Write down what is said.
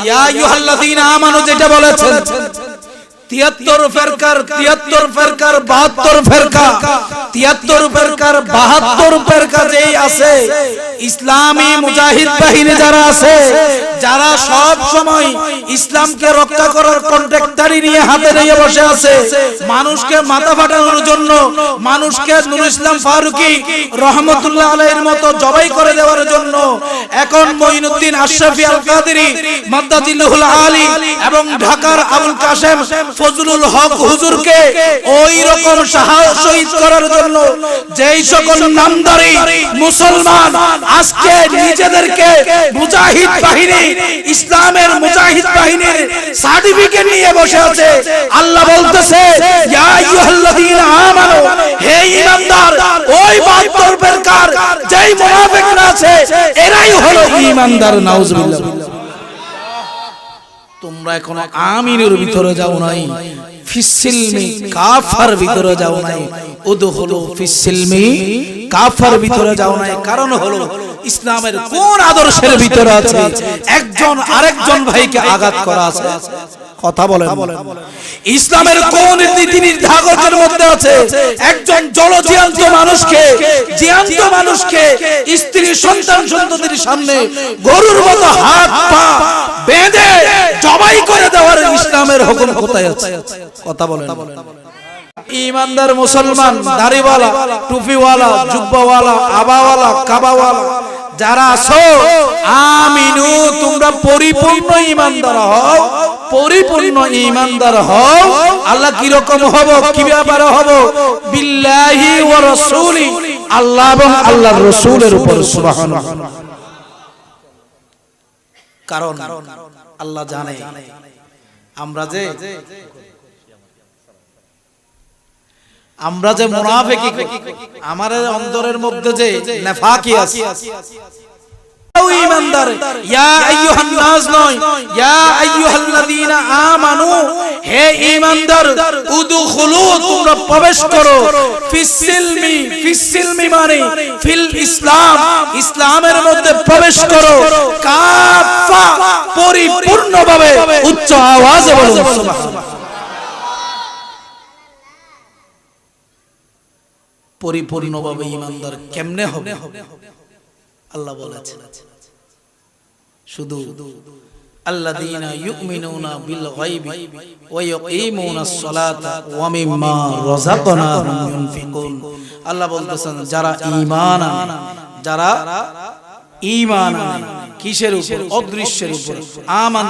ইয়া আইয়ুহাল্লাযীনা আমানু যেটা বলেছেন 73 ফিরকার 72 ফিরকা 73 ফিরকার 72 ফিরকা যেই আছে ইসলামী মুজাহিদ বাহিনী যারা আছে, যারা সব সময় ইসলামকে রক্ষা করার কন্ট্রাক্টরি নিয়ে হাতে নিয়ে বসে আছে, মানুষকে মাথা ফাটানোর জন্য, মানুষকে নুরুল ইসলাম ফারুকী রহমাতুল্লাহ আলাইহির মতো জবাই করে দেওয়ার জন্য এখন মঈনুদ্দিন আশরাফী আল কাদেরী মাদ্দাজিল্লাহুল আলী এবং ঢাকার আবুল কাসেম ফজলুল হক হুজুরকে ওই রকম শহীদ করার জন্য যেই সকল নামদারি মুসলমান আজকে নিজেদেরকে মুজাহিদ বাহিনী, ইসলামের মুজাহিদ বাহিনীর সার্টিফিকেট নিয়ে বসে আছে, আল্লাহ বলতেছে ইয়া আইয়ুহাল্লাযীনা আমানু, হে ঈমানদার, ওই 72 ফিরকার যেই মুনাফিকরা আছে এরাই হলো ঈমানদার। নাউজুবিল্লাহ। তোমরা এখনো আমিনের ভিতরে যাও নাই, ফিসসিলমি কাফার ভিতরে যাও নাই, উদখুলু ফিসসিলমি কাফার ভিতরে যাও নাই। কারণ হলো ইসলামের কোন আদর্শের ভিতরে আছে একজন আরেকজন ভাইকে আঘাত করা আছে? কথা বলেন। ইসলামের কোন নীতি নির্ধারকের মধ্যে আছে একজন জলজিয়ান্ত মানুষকে স্ত্রী সন্তান সন্ততির সামনে গরুর মতো হাত পা বেঁধে জবাই করে দেওয়ার ইসলামের হুকুম কোথায় আছে? কথা বলেন। ঈমানদার মুসলমান, দাড়িওয়ালা, টুপিওয়ালা, জুব্বাওয়ালা, আবাওয়ালা, কাবাওয়ালা যারা আছো, আমিনু, তোমরা পরিপূর্ণ ঈমানদার হও, পরিপূর্ণ ঈমানদার হও। আল্লাহ কি রকম হব, কিভাবে হব? বিল্লাহি ওয়া রাসূলি, আল্লাহ এবং আল্লাহর রাসূলের উপর। সুবহানাল্লাহ। কারণ আল্লাহ জানে আমরা যে মুনাফিকি, আমাদের অন্তরের মধ্যে যে নেফাকি আছে, ঈমানদার ইয়া আইয়ুহান নাস নয়, ইয়া আইয়ুহাল্লাযীনা আমানু, হে ঈমানদার, উদখুলু, তোমরা প্রবেশ করো, ফিসসিলমি, ফিসসিলমি মানে ফিল ইসলাম, ইসলামের মধ্যে প্রবেশ করো, কাফা, পরিপূর্ণভাবে, উচ্চ আওয়াজে বলুন সুবহানাল্লাহ। পরিপূর্ণভাবে ঈমানদার কেমনে হবে? আল্লাহ বলেছেন শুধু আল্লাযীনা ইউমিনুনা বিল গায়বি ওয়া ইয়াকিমুনাস সালাতা ওয়া মিম্মা রাযাকনাহুম ইউনফিকুন। আল্লাহ বলতেছেন যারা ঈমান আনে, যারা ঈমান আনে কিসের উপর? অদৃশ্যের উপর। আমান